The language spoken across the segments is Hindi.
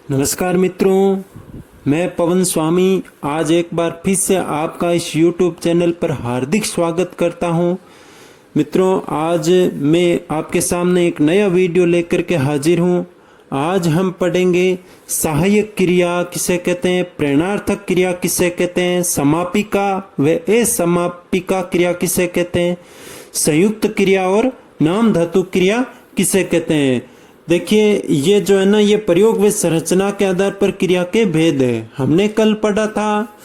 नमस्कार मित्रों, मैं पवन स्वामी आज एक बार फिर से आपका इस YouTube चैनल पर हार्दिक स्वागत करता हूं। मित्रों, आज मैं आपके सामने एक नया वीडियो लेकर के हाजिर हूं। आज हम पढ़ेंगे सहायक क्रिया किसे कहते हैं, प्रेरणार्थक क्रिया किसे कहते हैं, समापिका व असमापिका क्रिया किसे कहते हैं, संयुक्त क्रिया और नाम धातु क्रिया किसे कहते हैं। देखिए, ये जो है ना, ये प्रयोग व संरचना के आधार पर क्रिया के भेद है। हमने कल पढ़ा था,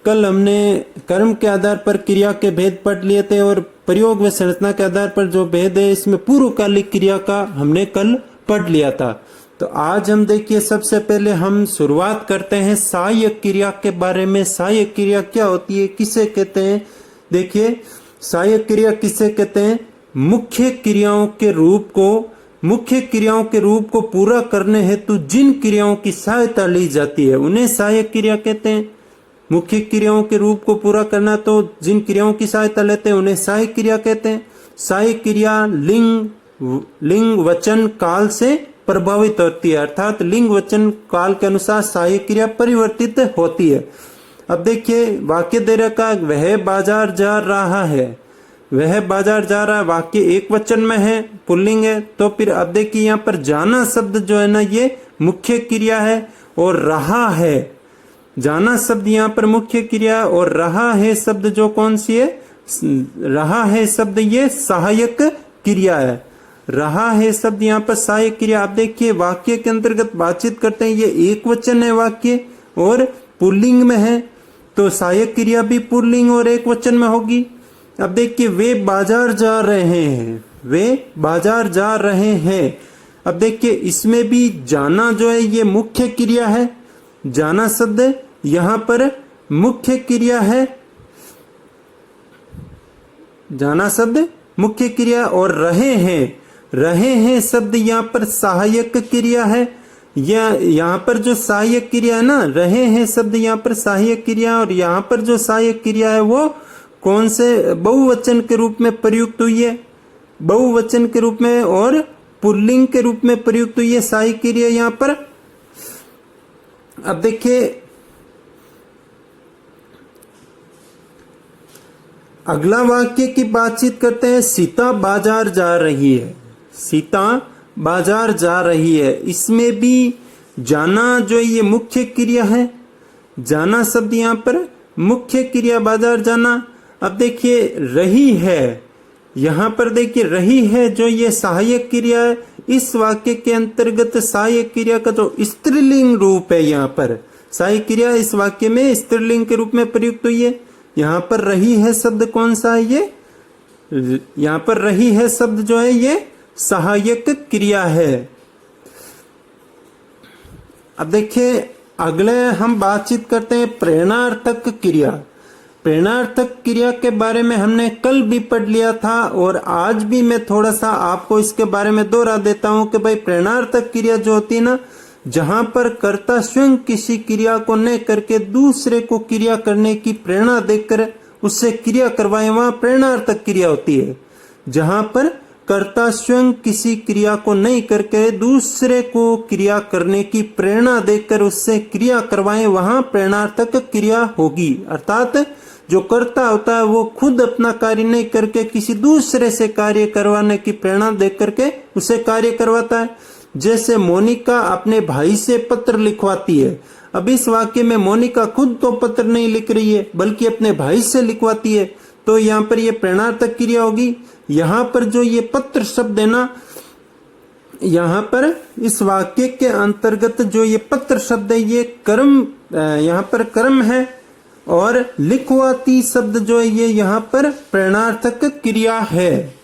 कल हमने कर्म के आधार पर क्रिया के भेद पढ़ लिए थे और प्रयोग व संरचना के आधार पर जो भेद है इसमें पूर्वकालिक क्रिया का हमने कल पढ़ लिया था। तो आज हम देखिए, सबसे पहले हम शुरुआत करते हैं सहायक क्रिया के बारे में। सहायक क्रिया क्या होती है, किसे कहते हैं। देखिए, सहायक क्रिया किसे कहते हैं, मुख्य क्रियाओं के रूप को पूरा करने हेतु जिन क्रियाओं की सहायता ली जाती है उन्हें सहायक क्रिया कहते हैं। मुख्य क्रियाओं के रूप को पूरा करना तो जिन क्रियाओं की सहायता लेते हैं उन्हें सहायक क्रिया कहते हैं। सहायक क्रिया लिंग वचन काल से प्रभावित होती है, अर्थात लिंग वचन काल के अनुसार सहायक क्रिया परिवर्तित होती है। अब देखिए, वाक्य दे रखा है, वह बाजार जा रहा है। वह बाजार जा रहा है, वाक्य एक वचन में है, पुल्लिंग है। तो फिर अब देखिए, यहाँ पर जाना शब्द जो है ना, ये मुख्य क्रिया है और रहा है, जाना शब्द यहाँ पर मुख्य क्रिया और रहा है शब्द जो कौन सी है, रहा है शब्द ये सहायक क्रिया है। रहा है शब्द यहाँ पर सहायक क्रिया। आप देखिए, वाक्य के अंतर्गत बातचीत करते हैं, ये एक वचन है वाक्य और पुल्लिंग में है, तो सहायक क्रिया भी पुल्लिंग और एक वचन में होगी। अब देखिए, वे बाजार जा रहे हैं, वे बाजार जा रहे हैं। अब देखिए, इसमें भी जाना जो है ये मुख्य क्रिया है, जाना शब्द यहाँ पर मुख्य क्रिया है, जाना शब्द मुख्य क्रिया और रहे हैं शब्द यहाँ पर सहायक क्रिया है। या यहाँ पर जो सहायक क्रिया है ना, रहे हैं शब्द यहाँ पर सहायक क्रिया और यहाँ पर जो सहायक क्रिया है वो कौन से बहुवचन के रूप में प्रयुक्त हुई है, बहुवचन के रूप में और पुल्लिंग के रूप में प्रयुक्त हुई है सहायक क्रिया यहाँ पर। अब देखिए, अगला वाक्य की बातचीत करते हैं। सीता बाजार जा रही है, सीता बाजार जा रही है। इसमें भी जाना जो ये मुख्य क्रिया है, जाना शब्द यहाँ पर मुख्य क्रिया, बाजार जाना। अब देखिए, रही है, यहाँ पर देखिए रही है जो ये सहायक क्रिया है। इस वाक्य के अंतर्गत सहायक क्रिया का जो स्त्रीलिंग रूप है, यहाँ पर सहायक क्रिया इस वाक्य में स्त्रीलिंग के रूप में प्रयुक्त हुई है। यहाँ पर रही है शब्द कौन सा है, ये यहाँ पर रही है शब्द जो है ये सहायक क्रिया है। अब देखिए, अगले हम बातचीत करते हैं प्रेरणार्थक क्रिया। प्रेरणार्थक क्रिया के बारे में हमने कल भी पढ़ लिया था और आज भी मैं थोड़ा सा आपको इसके बारे में दोहरा देता हूं कि भाई, प्रेरणार्थक क्रिया जो होती है ना, जहां पर कर्ता स्वयं किसी क्रिया को न करके दूसरे को क्रिया करने की प्रेरणा देकर उससे क्रिया करवाए, वहां प्रेरणार्थक क्रिया होती है। जहां पर कर्ता स्वयं किसी क्रिया को नहीं करके दूसरे को क्रिया करने की प्रेरणा देकर उससे क्रिया करवाए, वहां प्रेरणार्थक क्रिया होगी। अर्थात जो कर्ता होता है वो खुद अपना कार्य नहीं करके किसी दूसरे से कार्य करवाने की प्रेरणा दे करके उसे कार्य करवाता है। जैसे मोनिका अपने भाई से पत्र लिखवाती है। अब इस वाक्य में मोनिका खुद तो पत्र नहीं लिख रही है बल्कि अपने भाई से लिखवाती है, तो यहाँ पर ये प्रेरणार्थक क्रिया होगी। यहाँ पर जो ये पत्र शब्द है ना, यहाँ पर इस वाक्य के अंतर्गत जो ये पत्र शब्द है ये कर्म, यहाँ पर कर्म है और लिखवाती शब्द जो है ये यहाँ पर प्रेरणार्थक क्रिया है।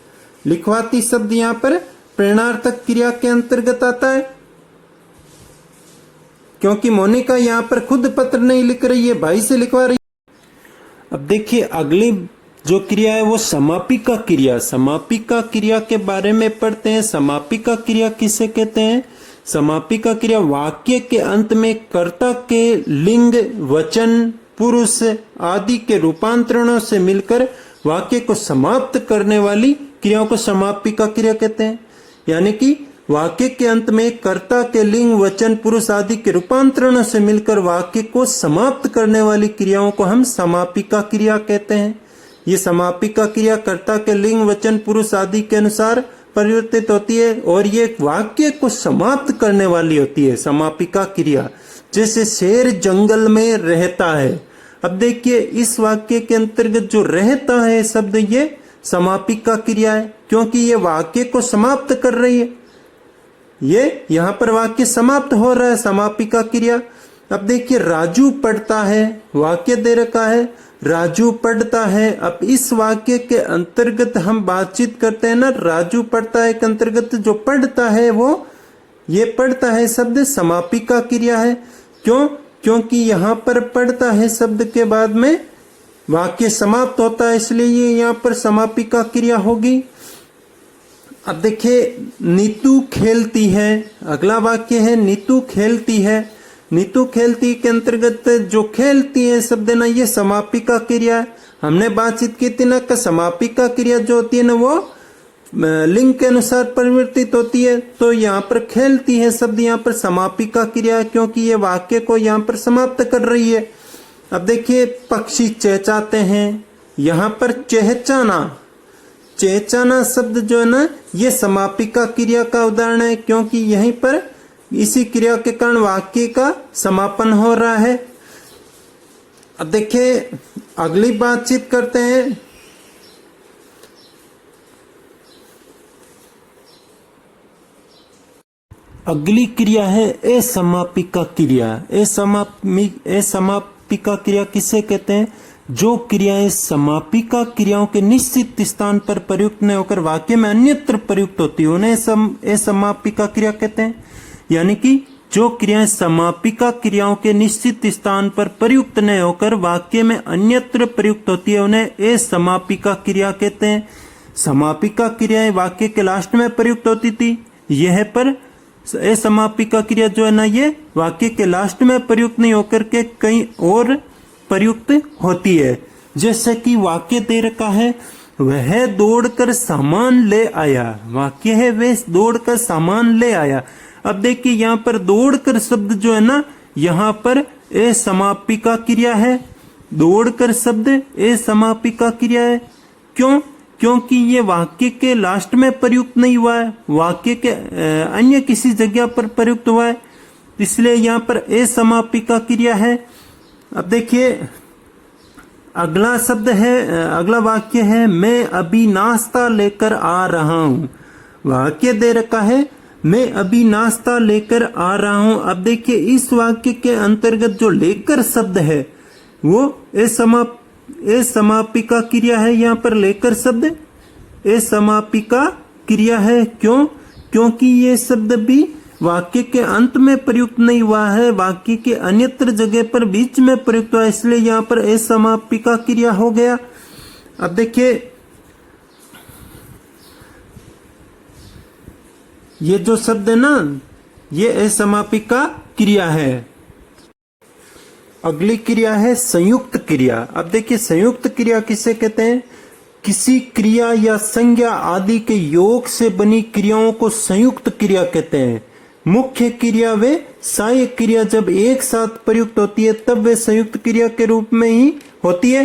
लिखवाती शब्द यहाँ पर प्रेरणार्थक क्रिया के अंतर्गत आता है, क्योंकि मोनिका यहाँ पर खुद पत्र नहीं लिख रही है, भाई से लिखवा रही है। अब देखिए, अगली जो क्रिया है वो समापिका क्रिया। समापिका क्रिया के बारे में पढ़ते हैं। समापिका क्रिया किसे कहते हैं। समापिका क्रिया वाक्य के अंत में कर्ता के लिंग, वचन, पुरुष आदि के रूपांतरणों से मिलकर वाक्य को समाप्त करने वाली क्रियाओं को समापिका क्रिया कहते हैं। यानी कि वाक्य के अंत में कर्ता के लिंग, वचन, पुरुष आदि के रूपांतरणों से मिलकर वाक्य को समाप्त करने वाली क्रियाओं को हम समापिका क्रिया कहते हैं। ये समापिका क्रिया कर्ता के लिंग, वचन, पुरुष आदि के अनुसार परिवर्तित होती है और ये वाक्य को समाप्त करने वाली होती है, समापिका क्रिया। जैसे शेर जंगल में रहता है। अब देखिए इस वाक्य के अंतर्गत जो रहता है शब्द, ये समापिका क्रिया है क्योंकि ये वाक्य को समाप्त कर रही है। ये यहाँ पर वाक्य समाप्त हो रहा है, समापिका क्रिया। अब देखिए राजू पढ़ता है, वाक्य दे रखा है राजू पढ़ता है। अब इस वाक्य के अंतर्गत हम बातचीत करते हैं ना, राजू पढ़ता है के अंतर्गत जो पढ़ता है वो ये पढ़ता है शब्द समापिका क्रिया है। क्यों? क्योंकि यहाँ पर पढ़ता है शब्द के बाद में वाक्य समाप्त होता है, इसलिए ये यहाँ पर समापिका क्रिया होगी। अब देखिए नीतू खेलती है, अगला वाक्य है नीतू खेलती है। नीतू खेलती के अंतर्गत जो खेलती है शब्द ना, ये समापिका क्रिया है। हमने बातचीत की थी ना कि समापिका क्रिया जो होती है ना वो लिंग के अनुसार परिवर्तित होती है। तो यहाँ पर खेलती है शब्द यहाँ पर समापिका क्रिया है क्योंकि ये वाक्य को यहाँ पर समाप्त कर रही है। अब देखिए पक्षी चहचाते हैं, यहाँ पर चहचाना, चहचाना शब्द जो है ना ये समापिका क्रिया का उदाहरण है क्योंकि यहीं पर इसी क्रिया के कारण वाक्य का समापन हो रहा है। अब देखिए अगली बातचीत करते हैं। अगली क्रिया है असमापिका क्रिया। असमापिका क्रिया किसे कहते हैं? जो क्रियाएं समापिका क्रियाओं के निश्चित स्थान पर प्रयुक्त न होकर वाक्य में अन्यत्र प्रयुक्त होती है उन्हें असमापिका क्रिया कहते हैं। यानी कि जो क्रियाएं समापिका क्रियाओं के निश्चित स्थान पर प्रयुक्त न होकर वाक्य में अन्यत्र प्रयुक्त होती है उन्हें असमापिका क्रिया कहते हैं। समापिका क्रियाएं वाक्य के लास्ट में प्रयुक्त होती थी, यह पर असमापिका क्रिया जो है ना ये वाक्य के लास्ट में प्रयुक्त नहीं होकर के कहीं और प्रयुक्त होती है। जैसे कि वाक्य दे रखा है वह दौड़कर सामान ले आया, वाक्य है वह दौड़कर सामान ले आया। अब देखिए यहाँ पर दौड़कर शब्द जो है ना यहाँ पर असमापिका क्रिया है। दौड़कर शब्द असमापिका क्रिया है। क्यों? क्योंकि ये वाक्य के लास्ट में प्रयुक्त नहीं हुआ है, वाक्य के अन्य किसी जगह पर प्रयुक्त हुआ है, इसलिए यहाँ पर असमापिका क्रिया है। अब देखिए अगला शब्द है, अगला वाक्य है मैं अभी नाश्ता लेकर आ रहा हूँ। वाक्य दे रखा है मैं अभी नाश्ता लेकर आ रहा हूँ। अब देखिए इस वाक्य के अंतर्गत जो लेकर शब्द है वो असमापिका क्रिया है। यहाँ पर लेकर शब्द असमापिका क्रिया है। क्यों? क्योंकि ये शब्द भी वाक्य के अंत में प्रयुक्त नहीं हुआ है, वाक्य के अन्यत्र जगह पर बीच में प्रयुक्त हुआ, इसलिए यहाँ पर असमापिका क्रिया हो गया। अब देखिए ये जो शब्द है ना ये असमापिका क्रिया है। अगली क्रिया है संयुक्त क्रिया। अब देखिए संयुक्त क्रिया किसे कहते हैं? किसी क्रिया या संज्ञा आदि के योग से बनी क्रियाओं को संयुक्त क्रिया कहते हैं। मुख्य क्रिया व सहायक क्रिया जब एक साथ प्रयुक्त होती है तब वे संयुक्त क्रिया के रूप में ही होती है।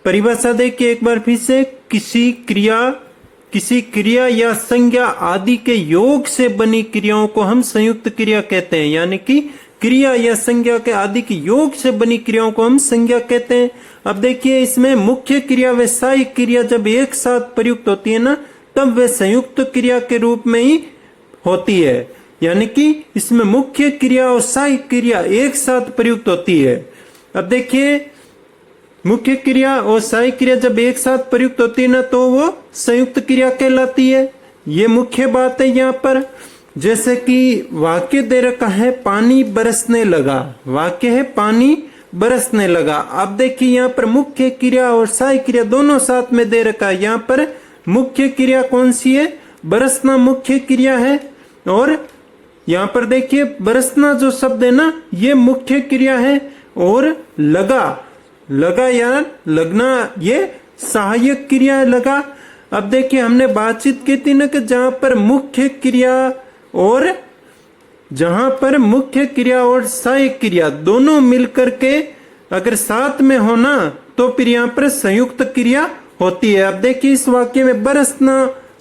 परिभाषा देखिए एक बार फिर से, किसी क्रिया या संज्ञा आदि के योग से बनी क्रियाओं को हम संयुक्त क्रिया कहते हैं। यानी कि क्रिया या संज्ञा के आदि के योग से बनी क्रियाओं को हम संज्ञा कहते हैं। अब देखिए इसमें मुख्य क्रिया व सहायक क्रिया जब एक साथ प्रयुक्त होती है ना तब वे संयुक्त क्रिया के रूप में ही होती है। यानी कि इसमें मुख्य क्रिया और सहायक क्रिया एक साथ प्रयुक्त होती है। अब देखिए मुख्य क्रिया और सहायक क्रिया जब एक साथ प्रयुक्त होती है ना तो वो संयुक्त क्रिया कहलाती है। ये मुख्य बात है यहाँ पर। जैसे कि वाक्य दे रखा है पानी बरसने लगा, वाक्य है पानी बरसने लगा। अब देखिए यहाँ पर मुख्य क्रिया और सहायक क्रिया दोनों साथ में दे रखा है। यहाँ पर मुख्य क्रिया कौन सी है? बरसना मुख्य क्रिया है। और यहाँ पर देखिए बरसना जो शब्द है ना ये मुख्य क्रिया है और लगा या लगना ये सहायक क्रिया है, लगा। अब देखिए हमने बातचीत की थी ना कि जहां पर मुख्य क्रिया और जहां पर मुख्य क्रिया और सहायक क्रिया दोनों मिलकर के अगर साथ में होना तो फिर यहाँ पर संयुक्त क्रिया होती है। अब देखिए इस वाक्य में बरसना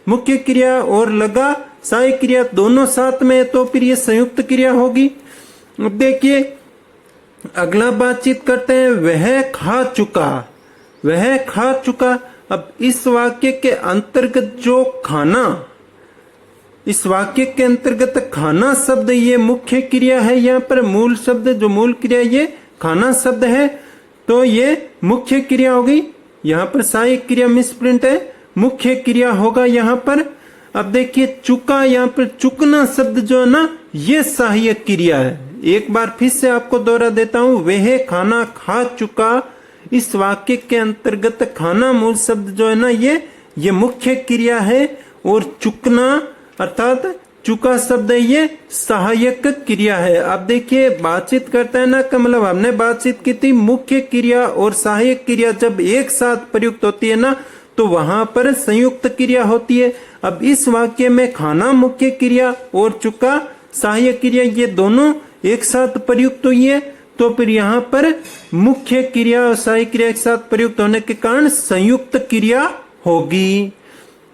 मुख्य क्रिया और लगा सहायक क्रिया दोनों साथ में है तो फिर ये संयुक्त क्रिया होगी। अब देखिए अगला बातचीत करते हैं, वह खा चुका, वह खा चुका। अब इस वाक्य के अंतर्गत जो खाना, इस वाक्य के अंतर्गत खाना शब्द ये मुख्य क्रिया है, यहाँ पर मूल शब्द जो मूल क्रिया ये खाना शब्द है तो ये मुख्य क्रिया होगी। यहाँ पर सहायक क्रिया मिसप्रिंट है, मुख्य क्रिया होगा यहाँ पर। अब देखिए चुका, यहाँ पर चुकना शब्द जो है ना ये सहायक क्रिया है। एक बार फिर से आपको दोहरा देता हूं, वह खाना खा चुका, इस वाक्य के अंतर्गत खाना मूल शब्द जो है ना ये मुख्य क्रिया है और चुकना अर्थात चुका शब्द है ये सहायक क्रिया है। अब देखिए बातचीत करता है ना का मतलब हमने बातचीत की थी, मुख्य क्रिया और सहायक क्रिया जब एक साथ प्रयुक्त होती है ना तो वहां पर संयुक्त क्रिया होती है। अब इस वाक्य में खाना मुख्य क्रिया और चुका सहायक क्रिया ये दोनों एक साथ प्रयुक्त हुई है तो फिर यहाँ पर मुख्य क्रिया और सहायक क्रिया एक साथ प्रयुक्त होने के कारण संयुक्त क्रिया होगी।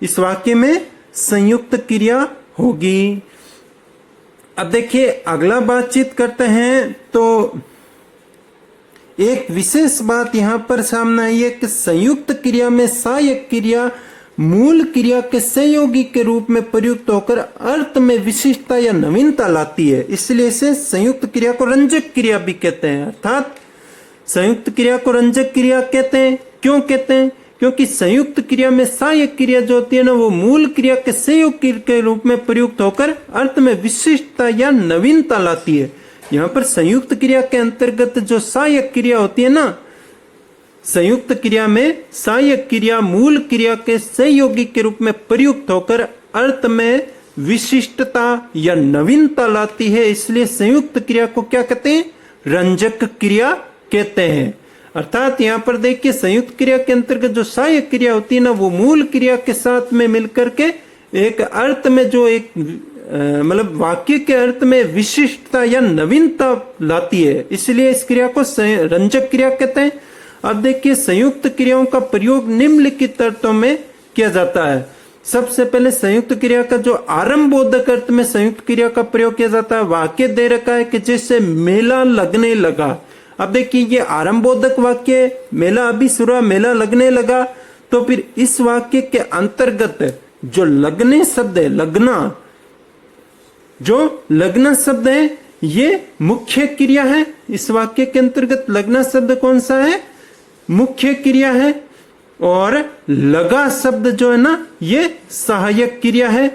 इस वाक्य में संयुक्त क्रिया होगी। अब देखिए अगला बातचीत करते हैं तो एक विशेष बात यहां पर सामने आई है कि संयुक्त क्रिया में सहायक क्रिया मूल क्रिया के सहयोगी के रूप में प्रयुक्त होकर अर्थ में विशिष्टता या नवीनता लाती है, इसलिए इसे संयुक्त क्रिया को रंजक क्रिया भी कहते हैं। अर्थात संयुक्त क्रिया को रंजक क्रिया कहते हैं। क्यों कहते हैं? क्योंकि संयुक्त क्रिया में सहायक क्रिया जो होती है ना वो मूल क्रिया के सहयोगी के रूप में प्रयुक्त होकर अर्थ में विशिष्टता या नवीनता लाती है। यहाँ पर संयुक्त क्रिया के अंतर्गत जो सहायक क्रिया होती है ना, संयुक्त क्रिया में सहायक क्रिया मूल क्रिया के सहयोगी के रूप में प्रयुक्त होकर अर्थ में विशिष्टता या नवीनता लाती है, इसलिए संयुक्त क्रिया को क्या कहते हैं? रंजक क्रिया कहते हैं। अर्थात यहाँ पर देखिए संयुक्त क्रिया के अंतर्गत जो सहायक क्रिया होती है ना वो मूल क्रिया के साथ में मिलकर के एक अर्थ में जो एक मतलब वाक्य के अर्थ में विशिष्टता या नवीनता लाती है, इसलिए इस क्रिया को रंजक क्रिया कहते हैं। अब देखिए संयुक्त क्रियाओं का प्रयोग निम्नलिखित अर्थों में किया जाता है। सबसे पहले संयुक्त क्रिया का जो आरंभबोधक अर्थ में संयुक्त क्रिया का प्रयोग किया जाता है। वाक्य दे रखा है कि जैसे मेला लगने लगा। अब देखिए ये आरंभबोधक वाक्य, मेला अभी शुरू, मेला लगने लगा, तो फिर इस वाक्य के अंतर्गत जो लगने शब्द है, लगना, जो लगना शब्द है ये मुख्य क्रिया है। इस वाक्य के अंतर्गत लगना शब्द कौन सा है? मुख्य क्रिया है। और लगा शब्द जो है ना ये सहायक क्रिया है।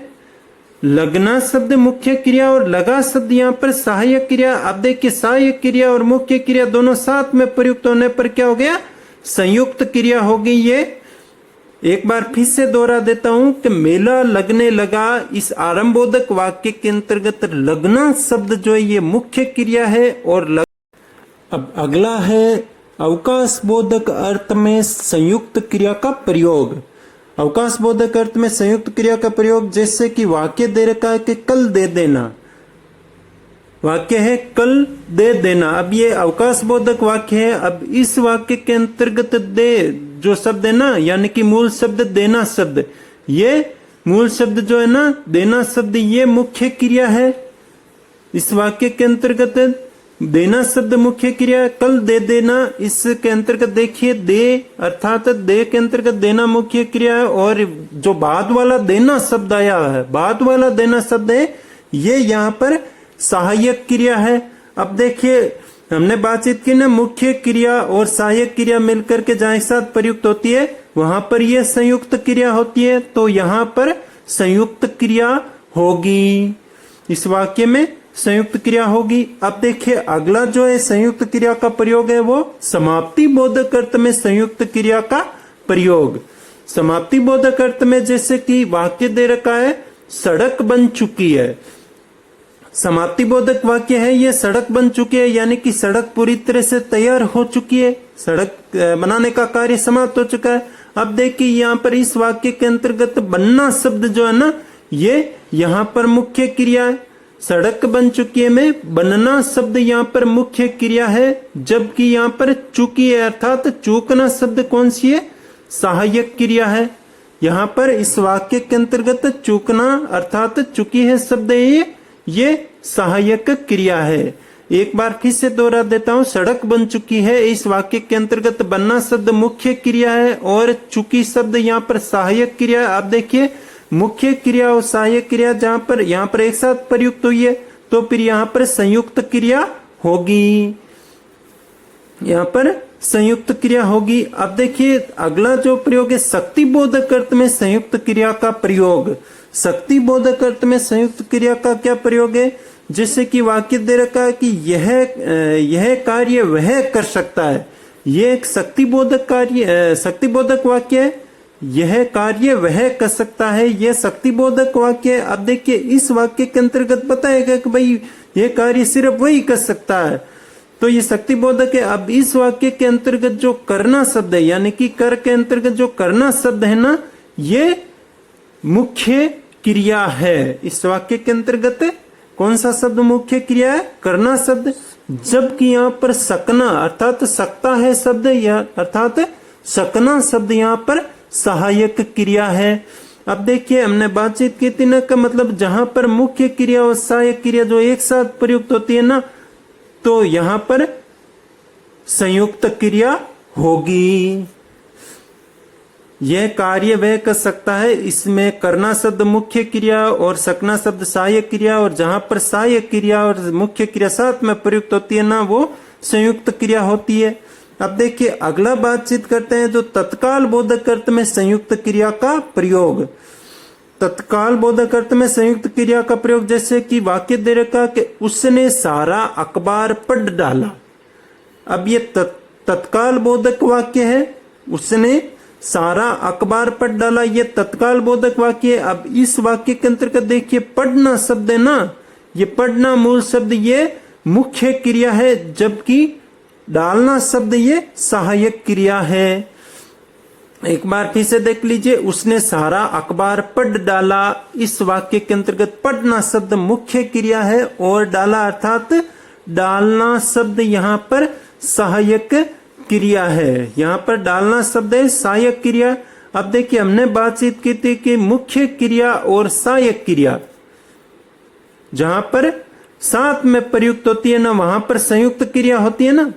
लगना शब्द मुख्य क्रिया और लगा शब्द यहाँ पर सहायक क्रिया। अब देखिए सहायक क्रिया और मुख्य क्रिया दोनों साथ में प्रयुक्त होने पर क्या हो गया? संयुक्त क्रिया होगी। ये एक बार फिर से दोहरा देता हूं कि मेला लगने लगा, इस आरंभबोधक वाक्य के अंतर्गत लगना शब्द जो है ये मुख्य क्रिया है। और अब अगला है अवकाश बोधक अर्थ में संयुक्त क्रिया का प्रयोग। अवकाश बोधक अर्थ में संयुक्त क्रिया का प्रयोग, जैसे कि वाक्य दे रखा है कि कल दे देना, वाक्य है कल दे देना। अब ये अवकाश बोधक वाक्य है। अब इस वाक्य के अंतर्गत दे जो शब्द है ना, यानी कि मूल शब्द देना शब्द, ये मूल शब्द जो है ना देना शब्द ये मुख्य क्रिया है। इस वाक्य के अंतर्गत देना शब्द मुख्य क्रिया, कल दे देना, इसके अंतर्गत देखिए दे अर्थात दे के अंतर्गत देना मुख्य क्रिया है। और जो बाद वाला देना शब्द आया है, बाद वाला देना शब्द है ये यहाँ पर सहायक क्रिया है। अब देखिए हमने बातचीत की ना, मुख्य क्रिया और सहायक क्रिया मिलकर के जहां एक साथ प्रयुक्त होती है वहां पर यह संयुक्त क्रिया होती है, तो यहाँ पर संयुक्त क्रिया होगी। इस वाक्य में संयुक्त क्रिया होगी। अब देखिए अगला जो है संयुक्त क्रिया का प्रयोग है वो समाप्ति बोधक अर्थ में संयुक्त क्रिया का प्रयोग। समाप्ति बोधक अर्थ में जैसे कि वाक्य दे रखा है सड़क बन चुकी है। समाप्ति बोधक वाक्य है ये सड़क बन चुकी है, यानी कि सड़क पूरी तरह से तैयार हो चुकी है, सड़क बनाने का कार्य समाप्त हो चुका है। अब देखिए यहाँ पर इस वाक्य के अंतर्गत बनना शब्द जो है ना ये यहाँ पर मुख्य क्रिया है। सड़क बन चुकी है में बनना शब्द यहाँ पर मुख्य क्रिया है, जबकि यहाँ पर चुकी है अर्थात चूकना शब्द कौन सी है, सहायक क्रिया है। यहाँ पर इस वाक्य के अंतर्गत चूकना अर्थात चुकी है शब्द ये सहायक क्रिया है। एक बार फिर से दोहरा देता हूं, सड़क बन चुकी है इस वाक्य के अंतर्गत बनना शब्द मुख्य क्रिया है और चुकी शब्द यहाँ पर सहायक क्रिया है। आप देखिए मुख्य क्रिया और सहायक क्रिया जहां पर यहाँ पर एक साथ प्रयुक्त हुई है तो फिर यहाँ पर संयुक्त क्रिया होगी, यहाँ पर संयुक्त क्रिया होगी। अब देखिए अगला जो प्रयोग है शक्ति बोधक अर्थ में संयुक्त क्रिया का प्रयोग। शक्ति बोधक अर्थ में संयुक्त क्रिया का क्या प्रयोग है, जैसे कि वाक्य दे रखा है कि यह कार्य वह कर सकता है, यह एक शक्ति बोधक वाक्य है। यह कार्य वह कर सकता है, यह शक्ति बोधक वाक्य है। अब देखिए इस वाक्य के अंतर्गत बताएगा कि भाई यह कार्य सिर्फ वही कर सकता है, तो ये शक्ति बोधक है। अब इस वाक्य के अंतर्गत जो करना शब्द है यानी कि कर के अंतर्गत जो करना शब्द है ना, ये मुख्य क्रिया है। इस वाक्य के अंतर्गत कौन सा शब्द मुख्य क्रिया है, करना शब्द, जबकि यहाँ पर सकना अर्थात सकता है शब्द या अर्थात सकना शब्द यहाँ पर सहायक क्रिया है। अब देखिए हमने बातचीत की थी ना का मतलब जहां पर मुख्य क्रिया और सहायक क्रिया जो एक साथ प्रयुक्त होती है ना, तो यहां पर संयुक्त क्रिया होगी। यह कार्य वह कर सकता है, इसमें करना शब्द मुख्य क्रिया और सकना शब्द सहायक क्रिया, और जहां पर सहायक क्रिया और मुख्य क्रिया साथ में प्रयुक्त होती है ना, वो संयुक्त क्रिया होती है। अब देखिए अगला बातचीत करते हैं जो तत्काल बोधक अर्थ में संयुक्त क्रिया का प्रयोग। तत्काल बोधक अर्थ में संयुक्त क्रिया का प्रयोग, जैसे कि वाक्य दे रखा कि उसने सारा अखबार पढ़ डाला। अब ये तत्काल बोधक वाक्य है, उसने सारा अखबार पढ़ डाला, ये तत्काल बोधक वाक्य है। अब इस वाक्य के अंतर्गत देखिए पढ़ना शब्द है ना, ये पढ़ना मूल शब्द ये मुख्य क्रिया है, जबकि डालना शब्द ये सहायक क्रिया है। एक बार फिर से देख लीजिए, उसने सारा अखबार पढ़ डाला, इस वाक्य के अंतर्गत पढ़ना शब्द मुख्य क्रिया है और डाला अर्थात डालना शब्द यहाँ पर सहायक क्रिया है। यहाँ पर डालना शब्द है सहायक क्रिया। अब देखिए हमने बातचीत की थी कि मुख्य क्रिया और सहायक क्रिया जहां पर साथ में प्रयुक्त होती है ना, वहां पर संयुक्त क्रिया होती है ना।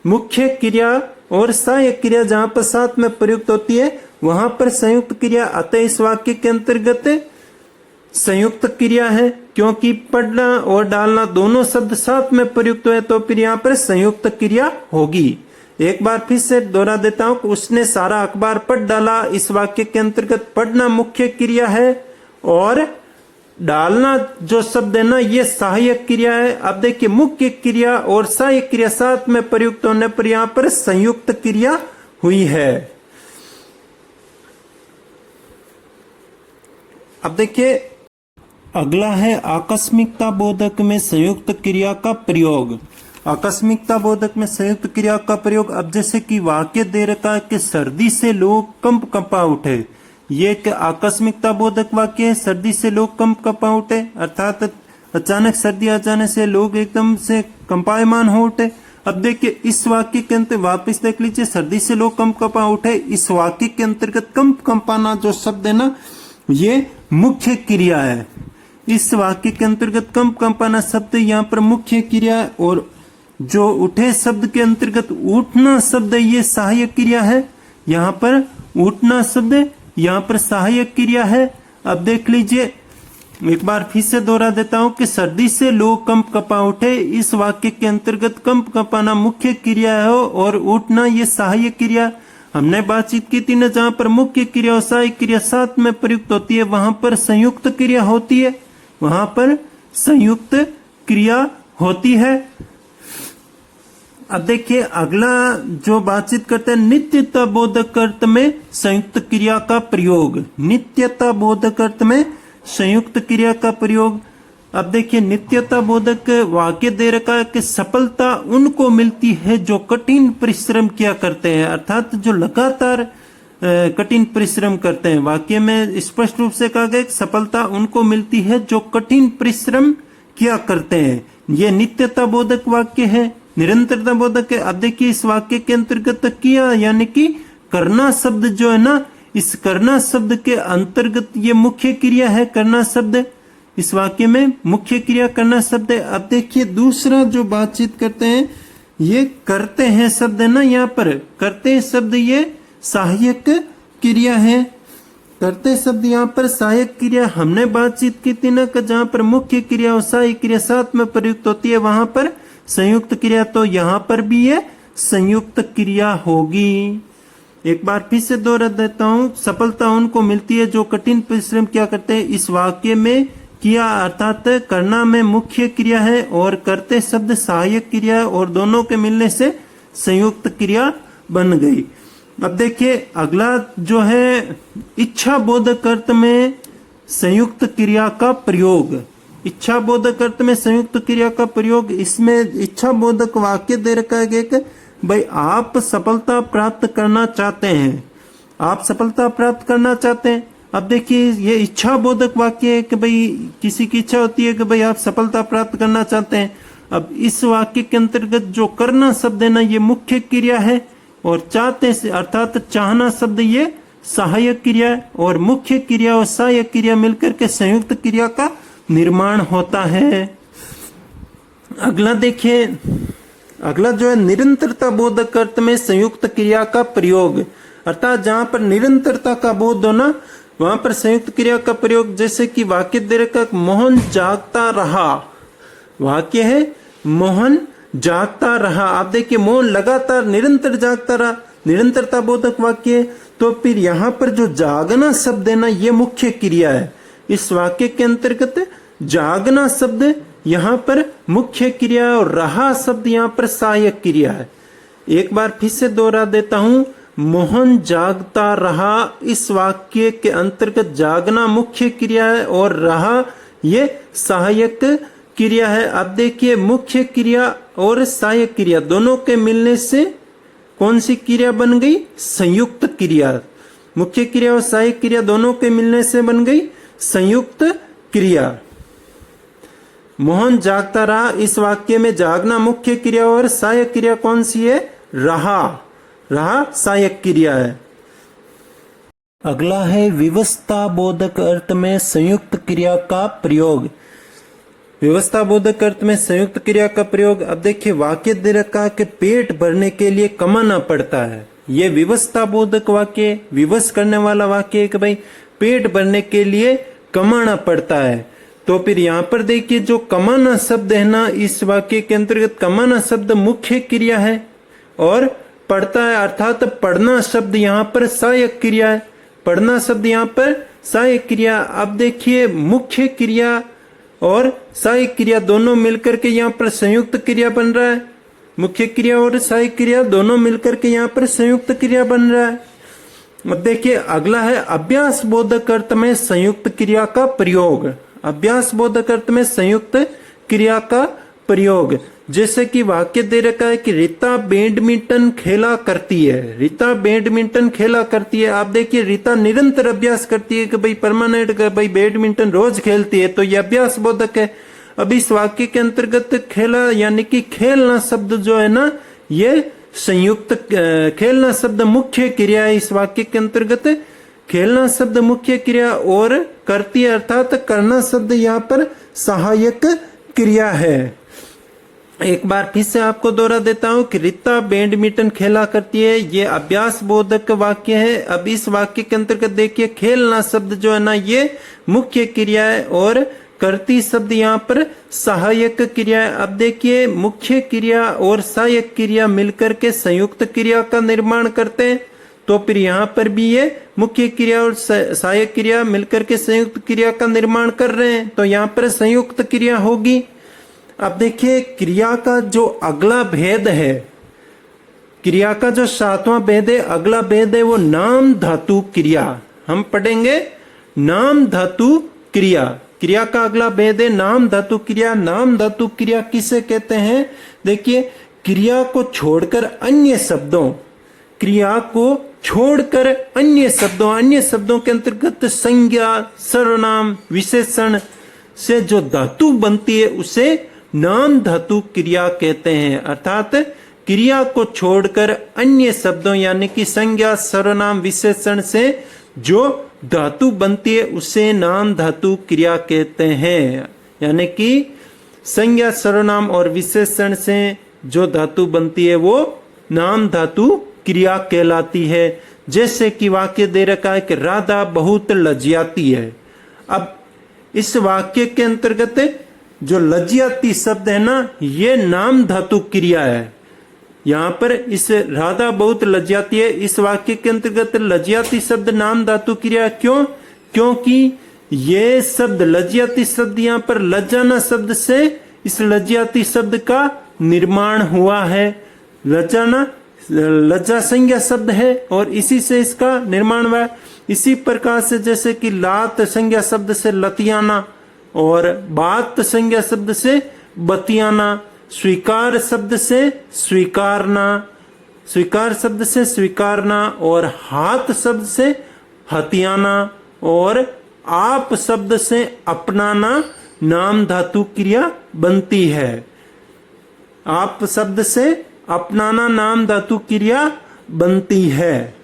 मुख्य क्रिया और सहायक क्रिया जहां पर साथ में प्रयुक्त होती है वहां पर संयुक्त क्रिया, अतः इस वाक्य के अंतर्गत संयुक्त क्रिया है, क्योंकि पढ़ना और डालना दोनों शब्द साथ में प्रयुक्त हुए तो फिर यहाँ पर संयुक्त क्रिया होगी। एक बार फिर से दोहरा देता हूं कि उसने सारा अखबार पढ़ डाला, इस वाक्य के अंतर्गत पढ़ना मुख्य क्रिया है और डालना जो शब्द है ना ये सहायक क्रिया है। अब देखिए मुख्य क्रिया और सहायक क्रिया साथ में प्रयुक्त होने पर यहां पर संयुक्त क्रिया हुई है। अब देखिए अगला है आकस्मिकता बोधक में संयुक्त क्रिया का प्रयोग। आकस्मिकता बोधक में संयुक्त क्रिया का प्रयोग, अब जैसे कि वाक्य दे रखा है कि सर्दी से लोग कंप कंपा उठे, ये एक आकस्मिकता बोधक वाक्य है। सर्दी से लोग कंप कंपा उठे अर्थात अचानक सर्दी आ जाने से लोग एकदम से कंपायमान हो उठे। अब देखिए इस वाक्य के अंतर वापस देख लीजिए, सर्दी से लोग कंप कंपा उठे, इस वाक्य के अंतर्गत कंप कंपाना जो शब्द है ना ये मुख्य क्रिया है। इस वाक्य के अंतर्गत कंप कंपाना शब्द यहाँ पर मुख्य क्रिया है और जो उठे शब्द के अंतर्गत उठना शब्द ये सहायक क्रिया है। यहाँ पर उठना शब्द यहाँ पर सहायक क्रिया है। अब देख लीजिए एक बार फिर से दोहरा देता हूं कि सर्दी से लोग कंप कंपा उठे, इस वाक्य के अंतर्गत कंप कंपाना मुख्य क्रिया है और उठना ये सहायक क्रिया। हमने बातचीत की थी ना, जहां पर मुख्य क्रिया और सहायक क्रिया साथ में प्रयुक्त होती है वहां पर संयुक्त क्रिया होती है, वहां पर संयुक्त क्रिया होती है। अब देखिए अगला जो बातचीत करते हैं नित्यता बोधक अर्थ में संयुक्त क्रिया का प्रयोग। नित्यता बोधक अर्थ में संयुक्त क्रिया का प्रयोग। अब देखिए नित्यता बोधक वाक्य दे रखा है कि सफलता उनको मिलती है जो कठिन परिश्रम किया करते हैं, अर्थात जो लगातार कठिन परिश्रम करते हैं। वाक्य में स्पष्ट रूप से कहा गया कि सफलता उनको मिलती है जो कठिन परिश्रम किया करते हैं। यह नित्यता बोधक वाक्य है, निरंतरता बोधक है। अब देखिए इस वाक्य के अंतर्गत किया यानी कि करना शब्द जो है ना, इस करना शब्द के अंतर्गत ये मुख्य क्रिया है। करना शब्द इस वाक्य में मुख्य क्रिया करना शब्द है। अब देखिए दूसरा जो बातचीत करते हैं, ये करते हैं शब्द है ना, यहाँ पर करते हैं शब्द ये सहायक क्रिया है। करते शब्द यहाँ पर सहायक क्रिया। हमने बातचीत की थी ना कि जहाँ पर मुख्य क्रिया और सहायक क्रिया साथ में प्रयुक्त होती है वहां पर संयुक्त क्रिया, तो यहाँ पर भी ये संयुक्त क्रिया होगी। एक बार फिर से दोहरा देता हूँ, सफलता उनको मिलती है जो कठिन परिश्रम क्या करते हैं। इस वाक्य में किया अर्थात करना में मुख्य क्रिया है और करते शब्द सहायक क्रिया है और दोनों के मिलने से संयुक्त क्रिया बन गई। अब देखिए अगला जो है इच्छा बोधक अर्थ में संयुक्त क्रिया का प्रयोग। इच्छा बोधक अर्थ में संयुक्त क्रिया का प्रयोग, इसमें इच्छा बोधक वाक्य दे रखा है कि भाई आप सफलता प्राप्त करना चाहते हैं, आप सफलता प्राप्त करना चाहते हैं। अब देखिए ये इच्छा बोधक वाक्य है कि भाई किसी की इच्छा होती है कि भाई आप सफलता प्राप्त करना चाहते हैं। अब इस वाक्य के अंतर्गत जो करना शब्द है ना, ये मुख्य क्रिया है और चाहते से अर्थात चाहना शब्द ये सहायक क्रिया है और मुख्य क्रिया और सहायक क्रिया मिलकर के संयुक्त क्रिया का निर्माण होता है। अगला देखिए, अगला जो है निरंतरता बोधक अर्थ में संयुक्त क्रिया का प्रयोग, अर्थात जहां पर निरंतरता का बोध हो ना वहां पर संयुक्त क्रिया का प्रयोग। जैसे कि वाक्य दे रखा मोहन जागता रहा, वाक्य है मोहन जागता रहा। आप देखिए मोहन लगातार निरंतर जागता रहा, निरंतरता बोधक वाक्य। तो फिर यहाँ पर जो जागना शब्द है ना, ये मुख्य क्रिया है। इस वाक्य के अंतर्गत जागना शब्द यहाँ पर मुख्य क्रिया और रहा शब्द यहाँ पर सहायक क्रिया है। एक बार फिर से दोहरा देता हूं, मोहन जागता रहा, इस वाक्य के अंतर्गत जागना मुख्य क्रिया है और रहा ये सहायक क्रिया है। अब देखिए मुख्य क्रिया और सहायक क्रिया दोनों के मिलने से कौन सी क्रिया बन गई? संयुक्त क्रिया। मुख्य क्रिया और सहायक क्रिया दोनों के मिलने से बन गई संयुक्त क्रिया। मोहन जागता रहा, इस वाक्य में जागना मुख्य क्रिया और सहायक क्रिया कौन सी है? रहा, रहा सहायक क्रिया है। अगला है विवस्था बोधक अर्थ में संयुक्त क्रिया का प्रयोग। व्यवस्था बोधक अर्थ में संयुक्त क्रिया का प्रयोग। अब देखिए वाक्य दे रखा है कि पेट भरने के लिए कमाना पड़ता है। ये विवस्था बोधक वाक्य, विवश करने वाला वाक्य है कि भाई पेट भरने के लिए कमाना पड़ता है। तो फिर यहाँ पर देखिए जो कमाना शब्द है ना, इस वाक्य के अंतर्गत कमाना शब्द मुख्य क्रिया है और पढ़ता है अर्थात पढ़ना शब्द यहाँ पर सहायक क्रिया है। पढ़ना शब्द यहाँ पर सहायक क्रिया। अब देखिए मुख्य क्रिया और सहायक क्रिया दोनों मिलकर के यहाँ पर संयुक्त क्रिया बन रहा है। मुख्य क्रिया और सहायक क्रिया दोनों मिलकर के यहाँ पर संयुक्त क्रिया बन रहा है। अब देखिए अगला है अभ्यास बोधक अर्थ में संयुक्त क्रिया का प्रयोग। अभ्यास बोधक अर्थ में संयुक्त क्रिया का प्रयोग। जैसे कि वाक्य दे रखा है कि रीता बैडमिंटन खेला करती है, रीता बैडमिंटन खेला करती है। आप देखिए रीता निरंतर अभ्यास करती है कि भाई परमानेंट का भाई बैडमिंटन रोज खेलती है, तो ये अभ्यास बोधक है। अब इस वाक्य के अंतर्गत खेला यानी कि खेलना शब्द जो है ना, ये संयुक्त खेलना शब्द मुख्य क्रिया है। इस वाक्य के अंतर्गत खेलना शब्द मुख्य क्रिया और करती है अर्थात करना शब्द यहाँ पर सहायक क्रिया है। एक बार फिर से आपको दोहरा देता हूं कि रीता बैडमिंटन खेला करती है, ये अभ्यास बोधक वाक्य है। अब इस वाक्य के अंतर्गत देखिए खेलना शब्द जो है ना, ये मुख्य क्रिया है और करती शब्द यहाँ पर सहायक क्रिया है। अब देखिए मुख्य क्रिया और सहायक क्रिया मिलकर के संयुक्त क्रिया का निर्माण करते हैं, तो फिर यहाँ पर भी ये मुख्य क्रिया और सहायक क्रिया मिलकर के संयुक्त क्रिया का निर्माण कर रहे हैं, तो यहाँ पर संयुक्त क्रिया होगी। अब देखिए क्रिया का जो अगला भेद है, क्रिया का जो सातवां भेद है, अगला भेद है वो नाम धातु क्रिया। हम पढ़ेंगे नाम धातु क्रिया। क्रिया का अगला भेद है नाम धातु क्रिया। नाम धातु क्रिया किसे कहते हैं? देखिए क्रिया को छोड़कर अन्य शब्दों, क्रिया को छोड़कर अन्य शब्दों के अंतर्गत संज्ञा, सर्वनाम, विशेषण से जो धातु बनती है उसे नाम धातु क्रिया कहते हैं। अर्थात क्रिया को छोड़कर अन्य शब्दों यानी कि संज्ञा, सर्वनाम, विशेषण से जो धातु बनती है उसे नाम धातु क्रिया कहते हैं। यानी कि संज्ञा, सर्वनाम और विशेषण से जो धातु बनती है वो नाम धातु क्रिया कहलाती है। जैसे कि वाक्य दे रखा है कि राधा बहुत लज्जाती है। अब इस वाक्य के अंतर्गत जो लज्जाती शब्द है ना, ये नाम धातु क्रिया है। यहाँ पर इस राधा बहुत लज्जाती है, इस वाक्य के अंतर्गत लज्जाती शब्द नाम धातु क्रिया। क्यों? क्योंकि ये शब्द लज्जाती शब्द यहाँ पर लज्जाना शब्द से इस लज्जाती शब्द का निर्माण हुआ है। लज्जाना लज्जा संज्ञा शब्द है और इसी से इसका निर्माण हुआ है। इसी प्रकार से जैसे कि लात संज्ञा शब्द से लतियाना और बात संज्ञा शब्द से बतियाना, स्वीकार शब्द से स्वीकारना, स्वीकार शब्द से स्वीकारना और हाथ शब्द से हथियाना और आप शब्द से अपनाना नाम धातु क्रिया बनती है। आप शब्द से अपनाना नाम धातु क्रिया बनती है।